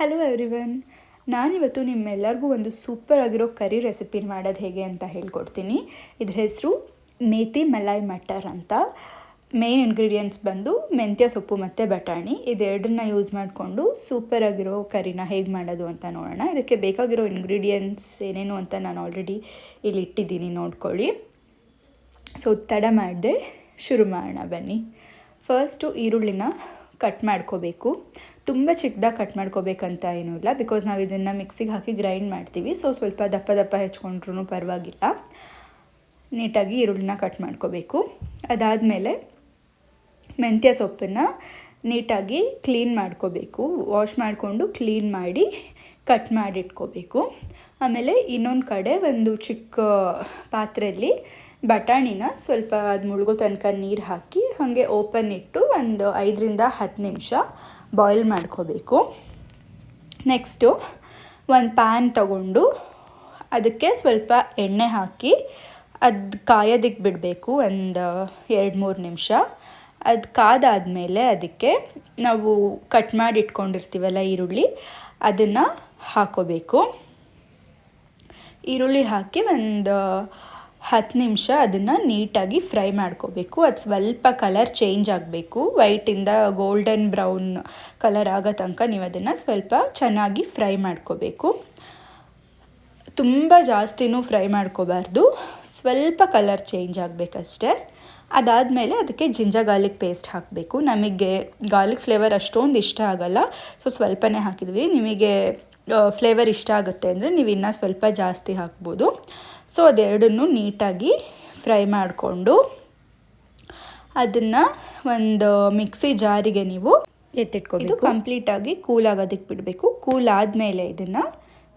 Hello everyone, ನಾನಿವತ್ತು ನಿಮ್ಮೆಲ್ಲರಿಗೂ ಒಂದು ಸೂಪರ್ ಆಗಿರೋ ಕರಿ ರೆಸಿಪಿ ಮಾಡೋದು ಹೇಗೆ ಅಂತ ಹೇಳ್ಕೊಡ್ತೀನಿ. ಇದ್ರ ಹೆಸರು ಮೇಥಿ ಮಲಾಯ್ ಮಟರ್ ಅಂತ. ಮೇನ್ ಇಂಗ್ರೀಡಿಯೆಂಟ್ಸ್ ಬಂದು ಮೆಂತ್ಯ ಸೊಪ್ಪು ಮತ್ತು ಬಟಾಣಿ, ಇದೆರಡನ್ನ ಯೂಸ್ ಮಾಡಿಕೊಂಡು ಸೂಪರ್ ಆಗಿರೋ ಕರಿನ ಹೇಗೆ ಮಾಡೋದು ಅಂತ ನೋಡೋಣ. ಇದಕ್ಕೆ ಬೇಕಾಗಿರೋ ಇಂಗ್ರೀಡಿಯೆಂಟ್ಸ್ ಏನೇನು ಅಂತ ನಾನು ಆಲ್ರೆಡಿ ಇಲ್ಲಿ ಇಟ್ಟಿದ್ದೀನಿ, ನೋಡ್ಕೊಳ್ಳಿ. ಸೊ ತಡ ಮಾಡದೆ ಶುರು ಮಾಡೋಣ ಬನ್ನಿ. ಫಸ್ಟು ಈರುಳ್ಳಿನ ಕಟ್ ಮಾಡ್ಕೋಬೇಕು. ತುಂಬ ಚಿಕ್ಕದಾಗಿ ಕಟ್ ಮಾಡ್ಕೋಬೇಕಂತ ಏನೂ ಇಲ್ಲ, ಬಿಕಾಸ್ ನಾವು ಇದನ್ನು ಮಿಕ್ಸಿಗೆ ಹಾಕಿ ಗ್ರೈಂಡ್ ಮಾಡ್ತೀವಿ. ಸೊ ಸ್ವಲ್ಪ ದಪ್ಪ ದಪ್ಪ ಹೆಚ್ಕೊಂಡ್ರೂ ಪರವಾಗಿಲ್ಲ. ನೀಟಾಗಿ ಈರುಳ್ಳಿನ ಕಟ್ ಮಾಡ್ಕೋಬೇಕು. ಅದಾದಮೇಲೆ ಮೆಂತ್ಯ ಸೊಪ್ಪನ್ನು ನೀಟಾಗಿ ಕ್ಲೀನ್ ಮಾಡ್ಕೋಬೇಕು. ವಾಶ್ ಮಾಡಿಕೊಂಡು ಕ್ಲೀನ್ ಮಾಡಿ ಕಟ್ ಮಾಡಿಟ್ಕೋಬೇಕು. ಆಮೇಲೆ ಇನ್ನೊಂದು ಕಡೆ ಒಂದು ಚಿಕ್ಕ ಪಾತ್ರೆಯಲ್ಲಿ ಬಟಾಣಿನ ಸ್ವಲ್ಪ ಅದು ಮುಳುಗೋ ತನಕ ನೀರು ಹಾಕಿ ಹಾಗೆ ಓಪನ್ ಇಟ್ಟು ಒಂದು 5-10 ನಿಮಿಷ ಬಾಯ್ಲ್ ಮಾಡ್ಕೋಬೇಕು. ನೆಕ್ಸ್ಟು ಒಂದು ಪ್ಯಾನ್ ತಗೊಂಡು ಅದಕ್ಕೆ ಸ್ವಲ್ಪ ಎಣ್ಣೆ ಹಾಕಿ ಅದು ಕಾಯೋದಕ್ಕೆ ಬಿಡಬೇಕು ಒಂದು 2-3 ನಿಮಿಷ. ಅದು ಕಾದಾದಮೇಲೆ ಅದಕ್ಕೆ ನಾವು ಕಟ್ ಮಾಡಿ ಇಟ್ಕೊಂಡಿರ್ತೀವಲ್ಲ ಈರುಳ್ಳಿ, ಅದನ್ನು ಹಾಕೋಬೇಕು. ಈರುಳ್ಳಿ ಹಾಕಿ ಒಂದು 10 ನಿಮಿಷ ಅದನ್ನು ನೀಟಾಗಿ ಫ್ರೈ ಮಾಡ್ಕೋಬೇಕು. ಅದು ಸ್ವಲ್ಪ ಕಲರ್ ಚೇಂಜ್ ಆಗಬೇಕು, ವೈಟಿಂದ ಗೋಲ್ಡನ್ ಬ್ರೌನ್ ಕಲರ್ ಆಗೋ ತನಕ ನೀವು ಅದನ್ನು ಸ್ವಲ್ಪ ಚೆನ್ನಾಗಿ ಫ್ರೈ ಮಾಡ್ಕೋಬೇಕು. ತುಂಬ ಜಾಸ್ತಿನೂ ಫ್ರೈ ಮಾಡ್ಕೋಬಾರ್ದು, ಸ್ವಲ್ಪ ಕಲರ್ ಚೇಂಜ್ ಆಗಬೇಕಷ್ಟೆ. ಅದಾದಮೇಲೆ ಅದಕ್ಕೆ ಜಿಂಜರ್ ಗಾರ್ಲಿಕ್ ಪೇಸ್ಟ್ ಹಾಕಬೇಕು. ನಮಗೆ ಗಾರ್ಲಿಕ್ ಫ್ಲೇವರ್ ಅಷ್ಟೊಂದು ಇಷ್ಟ ಆಗಲ್ಲ, ಸೊ ಸ್ವಲ್ಪನೇ ಹಾಕಿದ್ವಿ. ನಿಮಗೆ ಫ್ಲೇವರ್ ಇಷ್ಟ ಆಗುತ್ತೆ ಅಂದರೆ ನೀವು ಇನ್ನೂ ಸ್ವಲ್ಪ ಜಾಸ್ತಿ ಹಾಕ್ಬೋದು. ಸೊ ಅದೆರಡನ್ನೂ ನೀಟಾಗಿ ಫ್ರೈ ಮಾಡಿಕೊಂಡು ಅದನ್ನು ಒಂದು ಮಿಕ್ಸಿ ಜಾರಿಗೆ ನೀವು ಎತ್ತಿಟ್ಕೋಬೇಕು. ಇದು ಕಂಪ್ಲೀಟಾಗಿ ಕೂಲ್ ಆಗೋದಕ್ಕೆ ಬಿಡಬೇಕು. ಕೂಲ್ ಆದಮೇಲೆ ಇದನ್ನು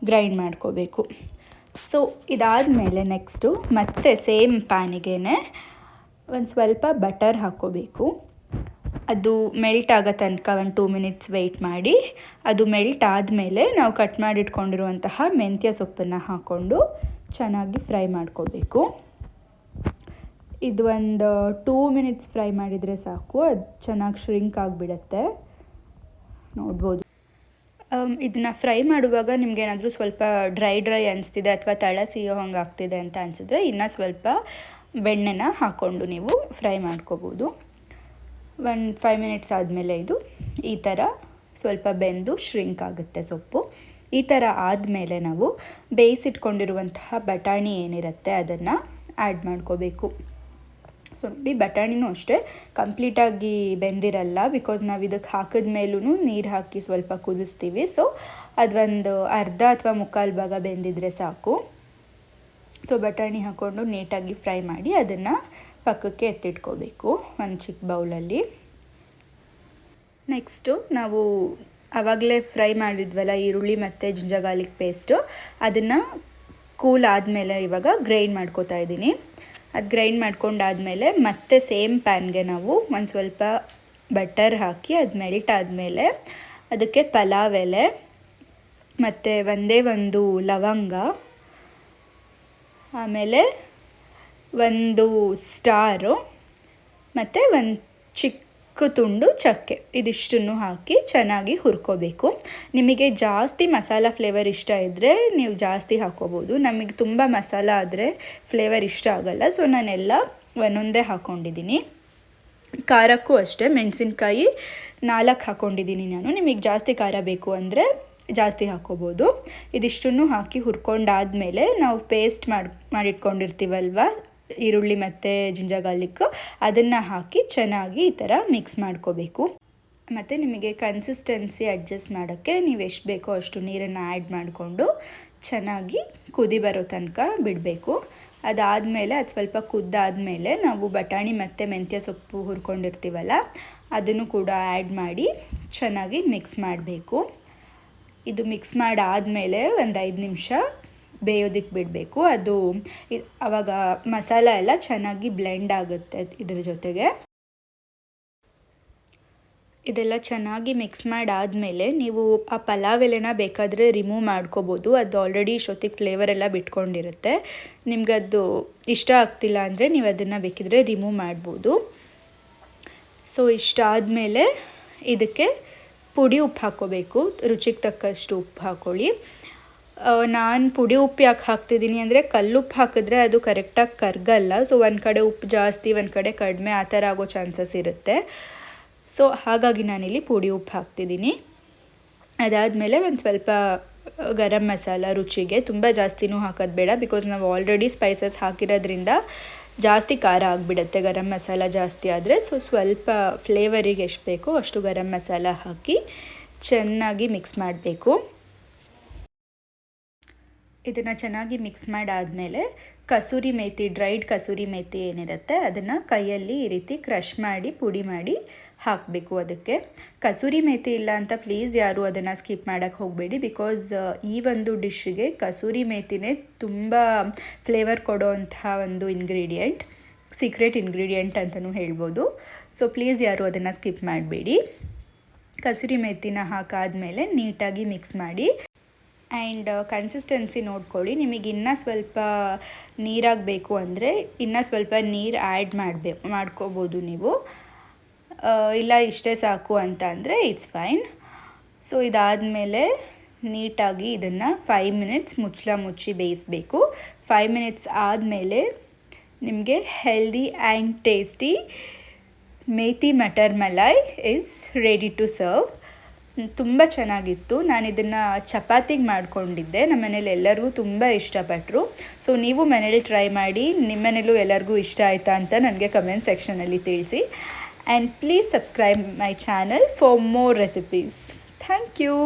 ಗ್ರೈಂಡ್ ಮಾಡ್ಕೋಬೇಕು. ಸೊ ಇದಾದಮೇಲೆ ನೆಕ್ಸ್ಟು ಮತ್ತೆ ಸೇಮ್ ಪ್ಯಾನಿಗೆ ಒಂದು ಸ್ವಲ್ಪ ಬಟರ್ ಹಾಕ್ಕೋಬೇಕು. ಅದು ಮೆಲ್ಟ್ ಆಗೋ ತನಕ ಒಂದು 2 ಮಿನಿಟ್ಸ್ ವೆಯ್ಟ್ ಮಾಡಿ, ಅದು ಮೆಲ್ಟ್ ಆದಮೇಲೆ ನಾವು ಕಟ್ ಮಾಡಿಟ್ಕೊಂಡಿರುವಂತಹ ಮೆಂತ್ಯ ಸೊಪ್ಪನ್ನು ಹಾಕ್ಕೊಂಡು ಚೆನ್ನಾಗಿ ಫ್ರೈ ಮಾಡ್ಕೋಬೇಕು. ಇದು ಒಂದು 2 ಮಿನಿಟ್ಸ್ ಫ್ರೈ ಮಾಡಿದರೆ ಸಾಕು, ಅದು ಚೆನ್ನಾಗಿ ಶ್ರಿಂಕ್ ಆಗಿಬಿಡತ್ತೆ, ನೋಡ್ಬೋದು. ಇದನ್ನು ಫ್ರೈ ಮಾಡುವಾಗ ನಿಮಗೇನಾದರೂ ಸ್ವಲ್ಪ ಡ್ರೈ ಅನಿಸ್ತಿದೆ ಅಥವಾ ತಳ ಸಿಯೋ ಹಂಗೆ ಆಗ್ತಿದೆ ಅಂತ ಅನಿಸಿದ್ರೆ ಇನ್ನೂ ಸ್ವಲ್ಪ ಬೆಣ್ಣೆನ ಹಾಕ್ಕೊಂಡು ನೀವು ಫ್ರೈ ಮಾಡ್ಕೋಬೋದು. 5 ಮಿನಿಟ್ಸ್ ಆದಮೇಲೆ ಇದು ಈ ಥರ ಸ್ವಲ್ಪ ಬೆಂದು ಶ್ರಿಂಕ್ ಆಗುತ್ತೆ ಸೊಪ್ಪು. ಈ ಥರ ಆದಮೇಲೆ ನಾವು ಬೇಯಿಸಿಟ್ಕೊಂಡಿರುವಂತಹ ಬಟಾಣಿ ಏನಿರುತ್ತೆ ಅದನ್ನು ಆ್ಯಡ್ ಮಾಡ್ಕೋಬೇಕು. ಸೊ ನೋಡಿ, ಬಟಾಣಿನೂ ಅಷ್ಟೇ ಕಂಪ್ಲೀಟಾಗಿ ಬೆಂದಿರಲ್ಲ, ಬಿಕಾಸ್ ನಾವು ಇದಕ್ಕೆ ಹಾಕಿದ ಮೇಲೂ ನೀರು ಹಾಕಿ ಸ್ವಲ್ಪ ಕುದಿಸ್ತೀವಿ. ಸೊ ಅದೊಂದು ಅರ್ಧ ಅಥವಾ ಮುಕ್ಕಾಲು ಭಾಗ ಬೆಂದಿದ್ರೆ ಸಾಕು. ಸೊ ಬಟಾಣಿ ಹಾಕ್ಕೊಂಡು ನೀಟಾಗಿ ಫ್ರೈ ಮಾಡಿ ಅದನ್ನು ಪಕ್ಕಕ್ಕೆ ಎತ್ತಿಟ್ಕೋಬೇಕು ಒಂದು ಚಿಕ್ಕ ಬೌಲಲ್ಲಿ. ನೆಕ್ಸ್ಟು ನಾವು ಆವಾಗಲೇ ಫ್ರೈ ಮಾಡಿದ್ವಲ್ಲ ಈರುಳ್ಳಿ ಮತ್ತು ಜಿಂಜರ್ ಗಾರ್ಲಿಕ್ ಪೇಸ್ಟು, ಅದನ್ನು ಕೂಲ್ ಆದಮೇಲೆ ಇವಾಗ ಗ್ರೈಂಡ್ ಮಾಡ್ಕೋತಾ ಇದ್ದೀನಿ. ಅದು ಗ್ರೈಂಡ್ ಮಾಡ್ಕೊಂಡಾದಮೇಲೆ ಮತ್ತೆ ಸೇಮ್ ಪ್ಯಾನ್ಗೆ ನಾವು ಒಂದು ಸ್ವಲ್ಪ ಬಟರ್ ಹಾಕಿ ಅದು ಮೆಲ್ಟ್ ಆದಮೇಲೆ ಅದಕ್ಕೆ ಪಲಾವ್ ಎಲೆ ಮತ್ತು ಒಂದು ಲವಂಗ, ಆಮೇಲೆ ಒಂದು ಸ್ಟಾರು ಮತ್ತು ಒಂದು ಚಿಕ್ಕ ತುಂಡು ಚಕ್ಕೆ, ಇದಿಷ್ಟನ್ನು ಹಾಕಿ ಚೆನ್ನಾಗಿ ಹುರ್ಕೋಬೇಕು. ನಿಮಗೆ ಜಾಸ್ತಿ ಮಸಾಲ ಫ್ಲೇವರ್ ಇಷ್ಟ ಇದ್ದರೆ ನೀವು ಜಾಸ್ತಿ ಹಾಕ್ಕೋಬೋದು. ನಮಗೆ ತುಂಬ ಮಸಾಲ ಆದರೆ ಫ್ಲೇವರ್ ಇಷ್ಟ ಆಗಲ್ಲ, ಸೊ ನಾನೆಲ್ಲ ಒಂದೊಂದೇ ಹಾಕ್ಕೊಂಡಿದ್ದೀನಿ. ಖಾರಕ್ಕೂ ಅಷ್ಟೇ ಮೆಣಸಿನ್ಕಾಯಿ 4 ಹಾಕ್ಕೊಂಡಿದ್ದೀನಿ ನಾನು. ನಿಮಗೆ ಜಾಸ್ತಿ ಖಾರ ಬೇಕು ಅಂದರೆ ಜಾಸ್ತಿ ಹಾಕ್ಕೋಬೋದು. ಇದಿಷ್ಟನ್ನು ಹಾಕಿ ಹುರ್ಕೊಂಡಾದಮೇಲೆ ನಾವು ಪೇಸ್ಟ್ ಮಾಡಿಟ್ಕೊಂಡಿರ್ತೀವಲ್ವ ಈರುಳ್ಳಿ ಮತ್ತು ಜಿಂಜರ್ ಗಾರ್ಲಿಕ್, ಅದನ್ನು ಹಾಕಿ ಚೆನ್ನಾಗಿ ಈ ಥರ ಮಿಕ್ಸ್ ಮಾಡ್ಕೋಬೇಕು. ಮತ್ತು ನಿಮಗೆ ಕನ್ಸಿಸ್ಟೆನ್ಸಿ ಅಡ್ಜಸ್ಟ್ ಮಾಡೋಕ್ಕೆ ನೀವು ಎಷ್ಟು ಬೇಕೋ ಅಷ್ಟು ನೀರನ್ನು ಆ್ಯಡ್ ಮಾಡಿಕೊಂಡು ಚೆನ್ನಾಗಿ ಕುದಿ ಬರೋ ತನಕ ಬಿಡಬೇಕು. ಅದಾದಮೇಲೆ ಅದು ಸ್ವಲ್ಪ ಕುದ್ದಾದಮೇಲೆ ನಾವು ಬಟಾಣಿ ಮತ್ತು ಮೆಂತ್ಯ ಸೊಪ್ಪು ಹುರ್ಕೊಂಡಿರ್ತೀವಲ್ಲ ಅದನ್ನು ಕೂಡ ಆ್ಯಡ್ ಮಾಡಿ ಚೆನ್ನಾಗಿ ಮಿಕ್ಸ್ ಮಾಡಬೇಕು. ಇದು ಮಿಕ್ಸ್ ಮಾಡಾದಮೇಲೆ ಒಂದು 5 ನಿಮಿಷ ಬೇಯೋದಕ್ಕೆ ಬಿಡಬೇಕು. ಅದು ಆವಾಗ ಮಸಾಲ ಎಲ್ಲ ಚೆನ್ನಾಗಿ ಬ್ಲೆಂಡ್ ಆಗುತ್ತೆ ಇದರ ಜೊತೆಗೆ. ಇದೆಲ್ಲ ಚೆನ್ನಾಗಿ ಮಿಕ್ಸ್ ಮಾಡಾದಮೇಲೆ ನೀವು ಆ ಪಲಾವ್ ಎಲೆನ ಬೇಕಾದರೆ ರಿಮೂವ್ ಮಾಡ್ಕೋಬೋದು. ಅದು ಆಲ್ರೆಡಿ ಇಷ್ಟೊತ್ತಿಗೆ ಫ್ಲೇವರ್ ಎಲ್ಲ ಬಿಟ್ಕೊಂಡಿರುತ್ತೆ. ನಿಮಗದು ಇಷ್ಟ ಆಗ್ತಿಲ್ಲ ಅಂದರೆ ನೀವು ಅದನ್ನು ಬೇಕಿದ್ರೆ ರಿಮೂವ್ ಮಾಡ್ಬೋದು. ಸೊ ಇಷ್ಟ ಆದಮೇಲೆ ಇದಕ್ಕೆ ಪುಡಿ ಉಪ್ಪು ಹಾಕ್ಕೋಬೇಕು, ರುಚಿಗೆ ತಕ್ಕಷ್ಟು ಉಪ್ಪು ಹಾಕ್ಕೊಳ್ಳಿ. ನಾನು ಪುಡಿ ಉಪ್ಪು ಯಾಕೆ ಹಾಕ್ತಿದ್ದೀನಿ ಅಂದರೆ ಕಲ್ಲುಪ್ಪು ಹಾಕಿದ್ರೆ ಅದು ಕರೆಕ್ಟಾಗಿ ಕರಗಲ್ಲ. ಸೊ ಒಂದು ಕಡೆ ಉಪ್ಪು ಜಾಸ್ತಿ ಒಂದು ಕಡೆ ಕಡಿಮೆ ಆ ಥರ ಆಗೋ ಚಾನ್ಸಸ್ ಇರುತ್ತೆ. ಸೊ ಹಾಗಾಗಿ ನಾನಿಲ್ಲಿ ಪುಡಿ ಉಪ್ಪು ಹಾಕ್ತಿದ್ದೀನಿ. ಅದಾದಮೇಲೆ ಒಂದು ಸ್ವಲ್ಪ ಗರಂ ಮಸಾಲ ರುಚಿಗೆ, ತುಂಬ ಜಾಸ್ತಿನೂ ಹಾಕೋದು ಬೇಡ, ಬಿಕಾಸ್ ನಾವು ಆಲ್ರೆಡಿ ಸ್ಪೈಸಸ್ ಹಾಕಿರೋದ್ರಿಂದ ಜಾಸ್ತಿ ಖಾರ ಆಗಿಬಿಡುತ್ತೆ ಗರಂ ಮಸಾಲ ಜಾಸ್ತಿ ಆದರೆ. ಸೊ ಸ್ವಲ್ಪ ಫ್ಲೇವರಿಗೆ ಎಷ್ಟು ಬೇಕೋ ಅಷ್ಟು ಗರಂ ಮಸಾಲ ಹಾಕಿ ಚೆನ್ನಾಗಿ ಮಿಕ್ಸ್ ಮಾಡಬೇಕು. ಇದನ್ನು ಚೆನ್ನಾಗಿ ಮಿಕ್ಸ್ ಮಾಡಾದಮೇಲೆ ಕಸೂರಿ ಮೇಥಿ, ಡ್ರೈಡ್ ಕಸೂರಿ ಮೇಥಿ ಏನಿರುತ್ತೆ ಅದನ್ನು ಕೈಯಲ್ಲಿ ಈ ರೀತಿ ಕ್ರಷ್ ಮಾಡಿ ಪುಡಿ ಮಾಡಿ ಹಾಕಬೇಕು. ಅದಕ್ಕೆ ಕಸೂರಿ ಮೇಥಿ ಇಲ್ಲ ಅಂತ ಪ್ಲೀಸ್ ಯಾರು ಅದನ್ನು ಸ್ಕಿಪ್ ಮಾಡೋಕ್ಕೆ ಹೋಗಬೇಡಿ, ಬಿಕಾಸ್ ಈ ಒಂದು ಡಿಶ್ಶಿಗೆ ಕಸೂರಿ ಮೇಥಿನೇ ತುಂಬ ಫ್ಲೇವರ್ ಕೊಡೋವಂತಹ ಒಂದು ಇಂಗ್ರೀಡಿಯೆಂಟ್, ಸೀಕ್ರೆಟ್ ಇಂಗ್ರೀಡಿಯೆಂಟ್ ಅಂತಲೂ ಹೇಳ್ಬೋದು. ಸೊ ಪ್ಲೀಸ್ ಯಾರು ಅದನ್ನು ಸ್ಕಿಪ್ ಮಾಡಬೇಡಿ. ಕಸೂರಿ ಮೇಥಿನ ಹಾಕಾದ್ಮೇಲೆ ನೀಟಾಗಿ ಮಿಕ್ಸ್ ಮಾಡಿ. ಆ್ಯಂಡ್ ಕನ್ಸಿಸ್ಟೆನ್ಸಿ ನೋಡ್ಕೊಳ್ಳಿ, ನಿಮಗೆ ಇನ್ನೂ ಸ್ವಲ್ಪ ನೀರಾಗಬೇಕು ಅಂದರೆ ಇನ್ನೂ ಸ್ವಲ್ಪ ನೀರು ಆ್ಯಡ್ ಮಾಡ್ಕೋಬೋದು ನೀವು, ಇಲ್ಲ ಇಷ್ಟೇ ಸಾಕು ಅಂತ ಅಂದರೆ ಇಟ್ಸ್ ಫೈನ್. ಸೊ ಇದಾದಮೇಲೆ ನೀಟಾಗಿ ಇದನ್ನು 5 ಮಿನಿಟ್ಸ್ ಮುಚ್ಚಿ ಬೇಯಿಸಬೇಕು. 5 ಮಿನಿಟ್ಸ್ ಆದಮೇಲೆ ನಿಮಗೆ healthy and tasty methi matar malai is ready to serve. ತುಂಬ ಚೆನ್ನಾಗಿತ್ತು. ನಾನು ಇದನ್ನು ಚಪಾತಿಗೆ ಮಾಡ್ಕೊಂಡಿದ್ದೆ. ನಮ್ಮ ಮನೇಲಿ ಎಲ್ಲರಿಗೂ ತುಂಬ ಇಷ್ಟಪಟ್ಟರು. ಸೊ ನೀವು ಮನೇಲಿ ಟ್ರೈ ಮಾಡಿ, ನಿಮ್ಮ ಮನೇಲೂ ಎಲ್ಲರಿಗೂ ಇಷ್ಟ ಆಯಿತಾ ಅಂತ ನನಗೆ ಕಮೆಂಟ್ ಸೆಕ್ಷನಲ್ಲಿ ತಿಳಿಸಿ. And please subscribe my channel for more recipes. Thank you.